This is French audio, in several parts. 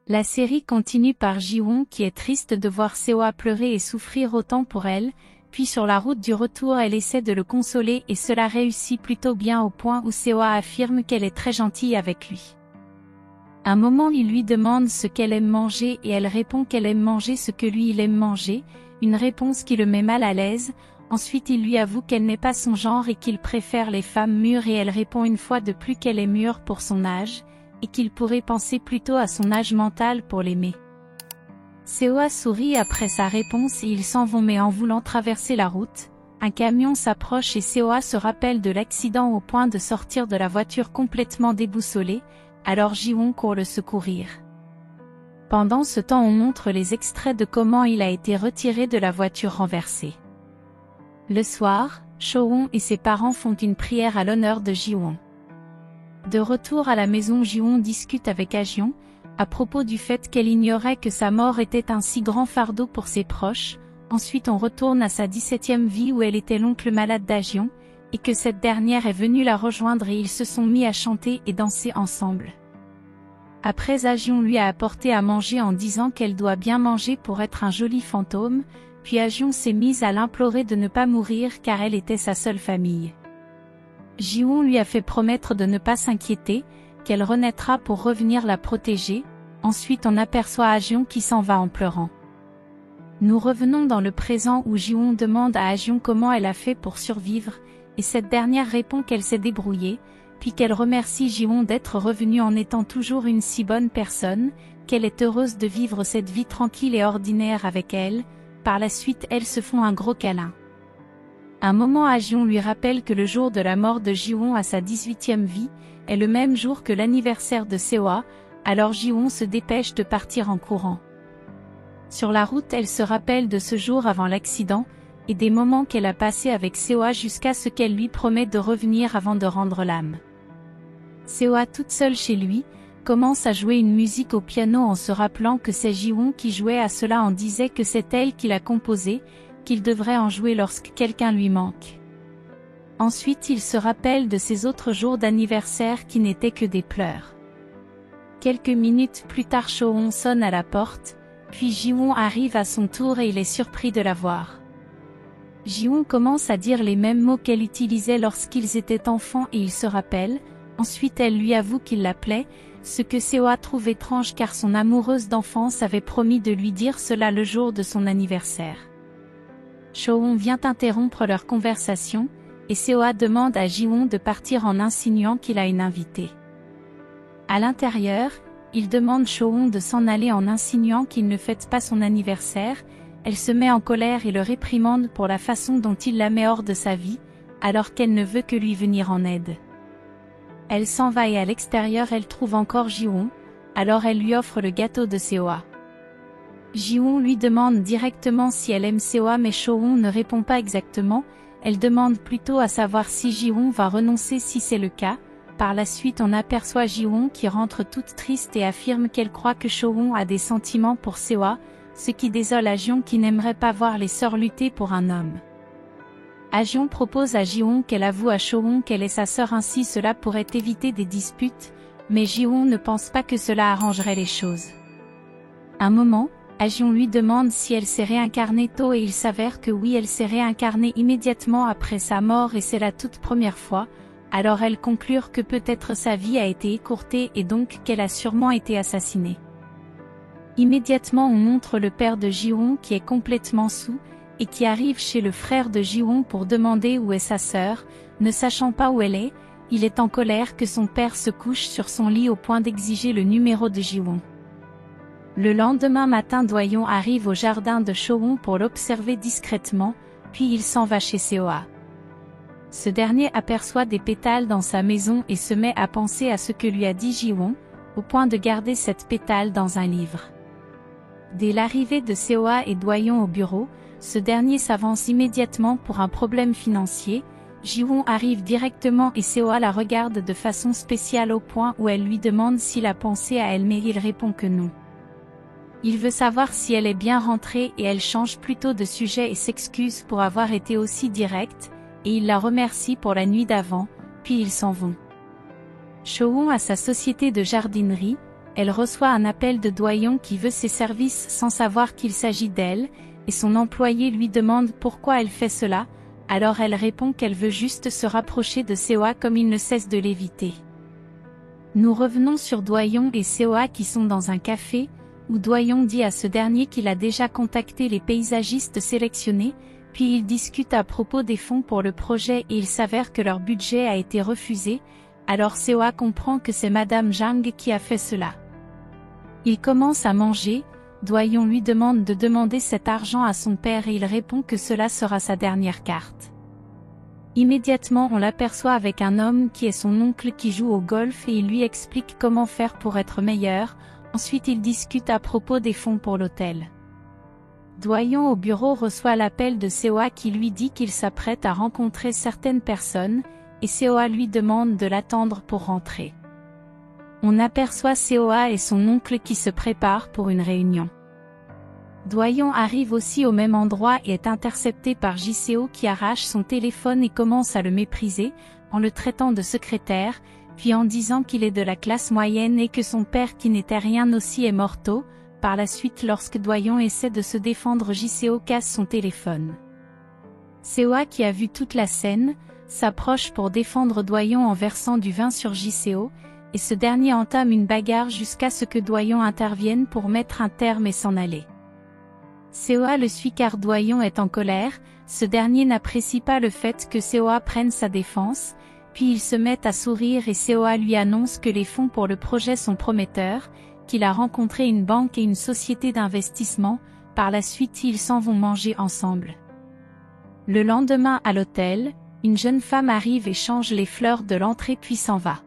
La série continue par Ji-won qui est triste de voir Seo-ah pleurer et souffrir autant pour elle, puis sur la route du retour elle essaie de le consoler et cela réussit plutôt bien au point où Seo-ah affirme qu'elle est très gentille avec lui. Un moment il lui demande ce qu'elle aime manger et elle répond qu'elle aime manger ce que lui il aime manger, une réponse qui le met mal à l'aise. Ensuite il lui avoue qu'elle n'est pas son genre et qu'il préfère les femmes mûres et elle répond une fois de plus qu'elle est mûre pour son âge, et qu'il pourrait penser plutôt à son âge mental pour l'aimer. Seo-ah sourit après sa réponse et ils s'en vont mais en voulant traverser la route, un camion s'approche et Seo-ah se rappelle de l'accident au point de sortir de la voiture complètement déboussolée, alors Ji-won court le secourir. Pendant ce temps on montre les extraits de comment il a été retiré de la voiture renversée. Le soir, Cho-won et ses parents font une prière à l'honneur de Ji-won. De retour à la maison Ji-won discute avec Ah-jeon, à propos du fait qu'elle ignorait que sa mort était un si grand fardeau pour ses proches. Ensuite on retourne à sa 17e vie où elle était l'oncle malade d'Ah-jeon, et que cette dernière est venue la rejoindre et ils se sont mis à chanter et danser ensemble. Après Ah-jeon lui a apporté à manger en disant qu'elle doit bien manger pour être un joli fantôme, puis Ah-jeon s'est mise à l'implorer de ne pas mourir car elle était sa seule famille. Ji-won lui a fait promettre de ne pas s'inquiéter, qu'elle renaîtra pour revenir la protéger. Ensuite on aperçoit Ah-jeon qui s'en va en pleurant. Nous revenons dans le présent où Ji-won demande à Ah-jeon comment elle a fait pour survivre, et cette dernière répond qu'elle s'est débrouillée, puis qu'elle remercie Ji-won d'être revenu en étant toujours une si bonne personne, qu'elle est heureuse de vivre cette vie tranquille et ordinaire avec elle. Par la suite elles se font un gros câlin. Un moment Ah-jeon lui rappelle que le jour de la mort de Ji-won à sa 18e vie, est le même jour que l'anniversaire de Seo-ah, alors Ji-won se dépêche de partir en courant. Sur la route elle se rappelle de ce jour avant l'accident, et des moments qu'elle a passés avec Seo-ah jusqu'à ce qu'elle lui promette de revenir avant de rendre l'âme. Seo-ah toute seule chez lui, commence à jouer une musique au piano en se rappelant que c'est Ji-won qui jouait à cela en disait que c'est elle qui l'a composé, qu'il devrait en jouer lorsque quelqu'un lui manque. Ensuite il se rappelle de ses autres jours d'anniversaire qui n'étaient que des pleurs. Quelques minutes plus tard Cho-won sonne à la porte, puis Ji-won arrive à son tour et il est surpris de la voir. Ji-won commence à dire les mêmes mots qu'elle utilisait lorsqu'ils étaient enfants et il se rappelle. Ensuite elle lui avoue qu'il l'appelait, ce que Seo-ah trouve étrange car son amoureuse d'enfance avait promis de lui dire cela le jour de son anniversaire. Cho-won vient interrompre leur conversation, et Seo-ah demande à Ji-won de partir en insinuant qu'il a une invitée. À l'intérieur, il demande Cho-won de s'en aller en insinuant qu'il ne fête pas son anniversaire. Elle se met en colère et le réprimande pour la façon dont il la met hors de sa vie, alors qu'elle ne veut que lui venir en aide. Elle s'en va et à l'extérieur elle trouve encore Ji-won, alors elle lui offre le gâteau de Seo-ah. Ji-won lui demande directement si elle aime Seo-ah mais Cho-won ne répond pas exactement, elle demande plutôt à savoir si Ji-won va renoncer si c'est le cas. Par la suite on aperçoit Ji-won qui rentre toute triste et affirme qu'elle croit que Cho-won a des sentiments pour Seo-ah, ce qui désole Ah-jeon qui n'aimerait pas voir les sœurs lutter pour un homme. Ah-jeon propose à Ji-won qu'elle avoue à Cho-won qu'elle est sa sœur ainsi cela pourrait éviter des disputes, mais Ji-won ne pense pas que cela arrangerait les choses. Un moment, Ah-jeon lui demande si elle s'est réincarnée tôt et il s'avère que oui elle s'est réincarnée immédiatement après sa mort et c'est la toute première fois, alors elle conclut que peut-être sa vie a été écourtée et donc qu'elle a sûrement été assassinée. Immédiatement on montre le père de Ji-won qui est complètement saoul, et qui arrive chez le frère de Ji-won pour demander où est sa sœur, ne sachant pas où elle est, il est en colère que son père se couche sur son lit au point d'exiger le numéro de Ji-won. Le lendemain matin Do-yeon arrive au jardin de Cho-won pour l'observer discrètement, puis il s'en va chez Seo-ah. Ce dernier aperçoit des pétales dans sa maison et se met à penser à ce que lui a dit Ji-won, au point de garder cette pétale dans un livre. Dès l'arrivée de Seo-ah et Do-yeon au bureau, ce dernier s'avance immédiatement pour un problème financier. Ji-won arrive directement et Seo-ah la regarde de façon spéciale au point où elle lui demande s'il a pensé à elle mais il répond que non. Il veut savoir si elle est bien rentrée et elle change plutôt de sujet et s'excuse pour avoir été aussi directe, et il la remercie pour la nuit d'avant, puis ils s'en vont. Cho-won a sa société de jardinerie, elle reçoit un appel de Doyon qui veut ses services sans savoir qu'il s'agit d'elle, et son employé lui demande pourquoi elle fait cela, alors elle répond qu'elle veut juste se rapprocher de Seoa comme il ne cesse de l'éviter. Nous revenons sur Doyon et Seoa qui sont dans un café, où Doyon dit à ce dernier qu'il a déjà contacté les paysagistes sélectionnés, puis ils discutent à propos des fonds pour le projet et il s'avère que leur budget a été refusé, alors Seoa comprend que c'est Madame Jang qui a fait cela. Il commence à manger, Doyon lui demande de demander cet argent à son père et il répond que cela sera sa dernière carte. Immédiatement on l'aperçoit avec un homme qui est son oncle qui joue au golf et il lui explique comment faire pour être meilleur, ensuite ils discutent à propos des fonds pour l'hôtel. Doyon au bureau reçoit l'appel de Seoa qui lui dit qu'il s'apprête à rencontrer certaines personnes, et Seoa lui demande de l'attendre pour rentrer. On aperçoit Seoa et son oncle qui se préparent pour une réunion. Doyon arrive aussi au même endroit et est intercepté par JCO qui arrache son téléphone et commence à le mépriser, en le traitant de secrétaire, puis en disant qu'il est de la classe moyenne et que son père qui n'était rien aussi est mort tôt. Par la suite lorsque Doyon essaie de se défendre, JCO casse son téléphone. Seoa qui a vu toute la scène, s'approche pour défendre Doyon en versant du vin sur JCO, et ce dernier entame une bagarre jusqu'à ce que Doyon intervienne pour mettre un terme et s'en aller. Seoa le suit car Doyon est en colère, ce dernier n'apprécie pas le fait que Seoa prenne sa défense, puis ils se mettent à sourire et Seoa lui annonce que les fonds pour le projet sont prometteurs, qu'il a rencontré une banque et une société d'investissement, par la suite ils s'en vont manger ensemble. Le lendemain à l'hôtel, une jeune femme arrive et change les fleurs de l'entrée puis s'en va.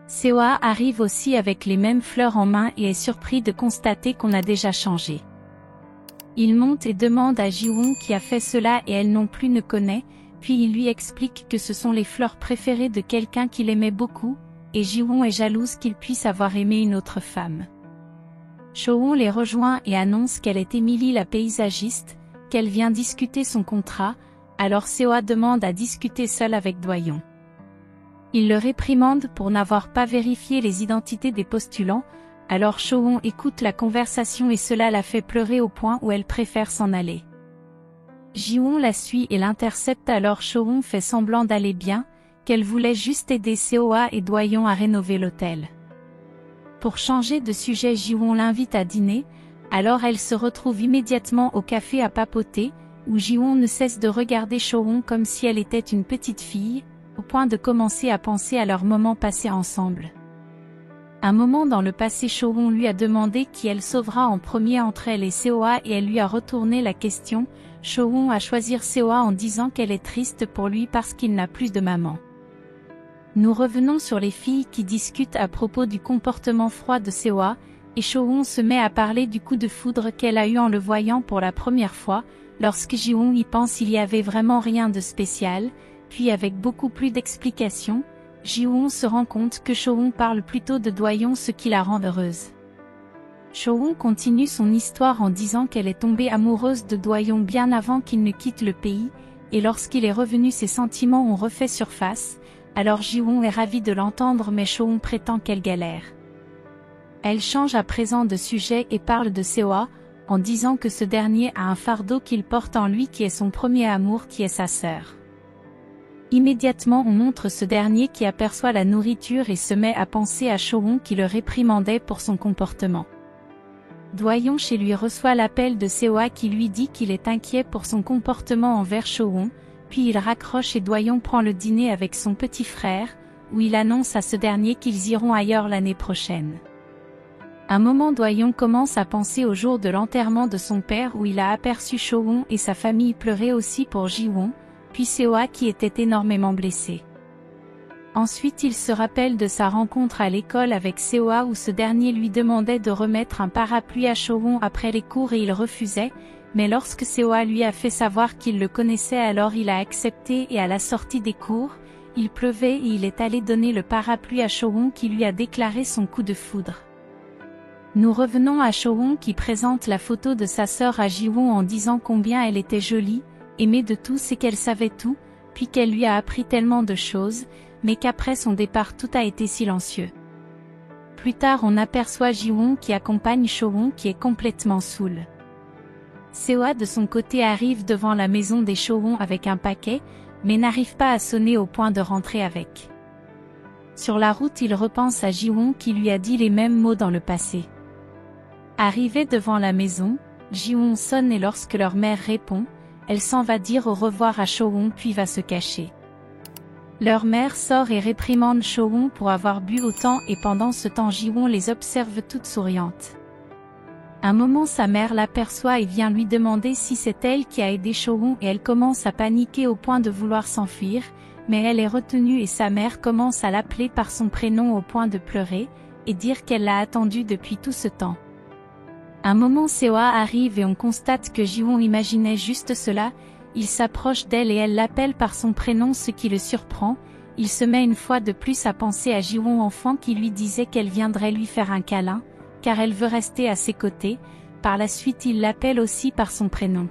Seoa arrive aussi avec les mêmes fleurs en main et est surpris de constater qu'on a déjà changé. Il monte et demande à Jiwon qui a fait cela et elle non plus ne connaît, puis il lui explique que ce sont les fleurs préférées de quelqu'un qu'il aimait beaucoup, et Jiwon est jalouse qu'il puisse avoir aimé une autre femme. Chohon les rejoint et annonce qu'elle est Emily la paysagiste, qu'elle vient discuter son contrat, alors Seoa demande à discuter seul avec Doyon. Il le réprimande pour n'avoir pas vérifié les identités des postulants, alors Chohon écoute la conversation et cela la fait pleurer au point où elle préfère s'en aller. Jiwon la suit et l'intercepte alors Chohon fait semblant d'aller bien, qu'elle voulait juste aider Seoa et Doyon à rénover l'hôtel. Pour changer de sujet, Jiwon l'invite à dîner, alors elle se retrouve immédiatement au café à papoter, où Jiwon ne cesse de regarder Chohon comme si elle était une petite fille, au point de commencer à penser à leur moment passé ensemble. Un moment dans le passé, Chohon lui a demandé qui elle sauvera en premier entre elle et Seoa et elle lui a retourné la question. Chohon a choisi Seoa en disant qu'elle est triste pour lui parce qu'il n'a plus de maman. Nous revenons sur les filles qui discutent à propos du comportement froid de Seoa, et Chohon se met à parler du coup de foudre qu'elle a eu en le voyant pour la première fois. Lorsque Jiwon y pense, il y avait vraiment rien de spécial, puis avec beaucoup plus d'explications, Jiwon se rend compte que Chohon parle plutôt de Doyon, ce qui la rend heureuse. Chohon continue son histoire en disant qu'elle est tombée amoureuse de Doyon bien avant qu'il ne quitte le pays, et lorsqu'il est revenu ses sentiments ont refait surface, alors Jiwon est ravie de l'entendre mais Chohon prétend qu'elle galère. Elle change à présent de sujet et parle de Seoa, en disant que ce dernier a un fardeau qu'il porte en lui qui est son premier amour qui est sa sœur. Immédiatement on montre ce dernier qui aperçoit la nourriture et se met à penser à Chohon qui le réprimandait pour son comportement. Doyon chez lui reçoit l'appel de Seoa qui lui dit qu'il est inquiet pour son comportement envers Chohon, puis il raccroche et Doyon prend le dîner avec son petit frère, où il annonce à ce dernier qu'ils iront ailleurs l'année prochaine. Un moment Doyon commence à penser au jour de l'enterrement de son père où il a aperçu Chohon et sa famille pleurer aussi pour Jiwon, puis Seoa qui était énormément blessé. Ensuite il se rappelle de sa rencontre à l'école avec Seoa où ce dernier lui demandait de remettre un parapluie à Chohon après les cours et il refusait, mais lorsque Seoa lui a fait savoir qu'il le connaissait alors il a accepté et à la sortie des cours, il pleuvait et il est allé donner le parapluie à Chohon qui lui a déclaré son coup de foudre. Nous revenons à Chohon qui présente la photo de sa sœur à Jiwon en disant combien elle était jolie, aimée de tous et qu'elle savait tout, puis qu'elle lui a appris tellement de choses, mais qu'après son départ tout a été silencieux. Plus tard on aperçoit Ji-won qui accompagne Cho-won qui est complètement saoul. Seo-ah de son côté arrive devant la maison des Cho-won avec un paquet, mais n'arrive pas à sonner au point de rentrer avec. Sur la route il repense à Ji-won qui lui a dit les mêmes mots dans le passé. Arrivé devant la maison, Ji-won sonne et lorsque leur mère répond, elle s'en va dire au revoir à Cho-won puis va se cacher. Leur mère sort et réprimande Cho-won pour avoir bu autant et pendant ce temps Ji-won les observe toutes souriantes. Un moment sa mère l'aperçoit et vient lui demander si c'est elle qui a aidé Cho-won et elle commence à paniquer au point de vouloir s'enfuir, mais elle est retenue et sa mère commence à l'appeler par son prénom au point de pleurer, et dire qu'elle l'a attendu depuis tout ce temps. Un moment Seo-ah arrive et on constate que Ji-won imaginait juste cela, il s'approche d'elle et elle l'appelle par son prénom ce qui le surprend, il se met une fois de plus à penser à Ji-won enfant qui lui disait qu'elle viendrait lui faire un câlin, car elle veut rester à ses côtés, par la suite il l'appelle aussi par son prénom.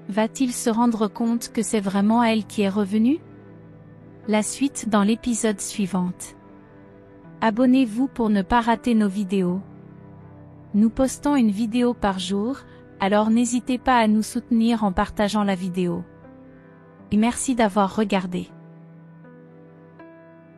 Va-t-il se rendre compte que c'est vraiment elle qui est revenue? La suite dans l'épisode suivant. Abonnez-vous pour ne pas rater nos vidéos. Nous postons une vidéo par jour, alors n'hésitez pas à nous soutenir en partageant la vidéo. Et merci d'avoir regardé.